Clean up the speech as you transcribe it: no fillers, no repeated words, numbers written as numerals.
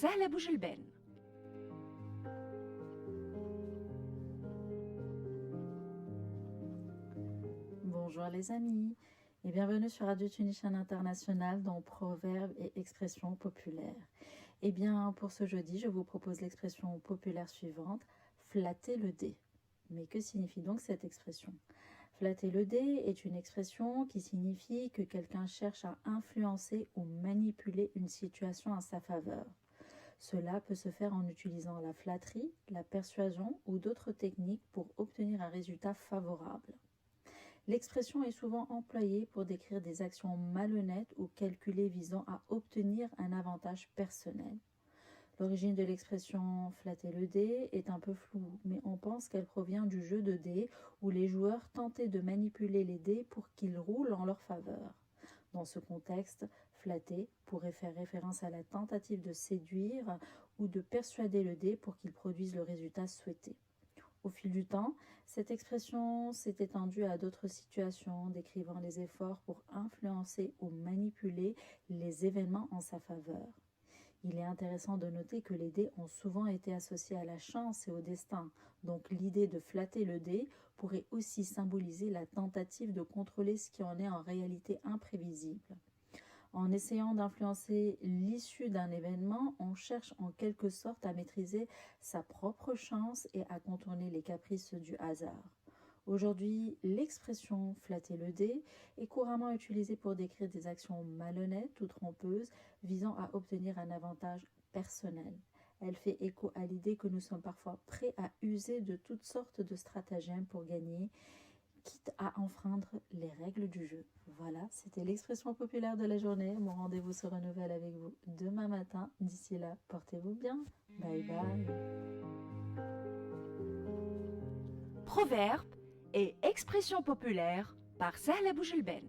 سهلة بوجلبان. Bonjour les amis et bienvenue sur Radio Tunisien International dans Proverbes et expressions populaires. Et bien pour ce jeudi, je vous propose l'expression populaire suivante, flatter le dé. Mais que signifie donc cette expression? Flatter le dé est une expression qui signifie que quelqu'un cherche à influencer ou manipuler une situation à sa faveur. Cela peut se faire en utilisant la flatterie, la persuasion ou d'autres techniques pour obtenir un résultat favorable. L'expression est souvent employée pour décrire des actions malhonnêtes ou calculées visant à obtenir un avantage personnel. L'origine de l'expression « flatter le dé » est un peu floue, mais on pense qu'elle provient du jeu de dés où les joueurs tentaient de manipuler les dés pour qu'ils roulent en leur faveur. Dans ce contexte, flatter pourrait faire référence à la tentative de séduire ou de persuader le dé pour qu'il produise le résultat souhaité. Au fil du temps, cette expression s'est étendue à d'autres situations, décrivant les efforts pour influencer ou manipuler les événements en sa faveur. Il est intéressant de noter que les dés ont souvent été associés à la chance et au destin, donc l'idée de flatter le dé pourrait aussi symboliser la tentative de contrôler ce qui en est en réalité imprévisible. En essayant d'influencer l'issue d'un événement, on cherche en quelque sorte à maîtriser sa propre chance et à contourner les caprices du hasard. Aujourd'hui, l'expression « flatter le dé » est couramment utilisée pour décrire des actions malhonnêtes ou trompeuses visant à obtenir un avantage personnel. Elle fait écho à l'idée que nous sommes parfois prêts à user de toutes sortes de stratagèmes pour gagner, quitte à enfreindre les règles du jeu. Voilà, c'était l'expression populaire de la journée. Mon rendez-vous se renouvelle avec vous demain matin. D'ici là, portez-vous bien. Bye bye. Proverbes et expressions populaires par سهلة بوجلبان.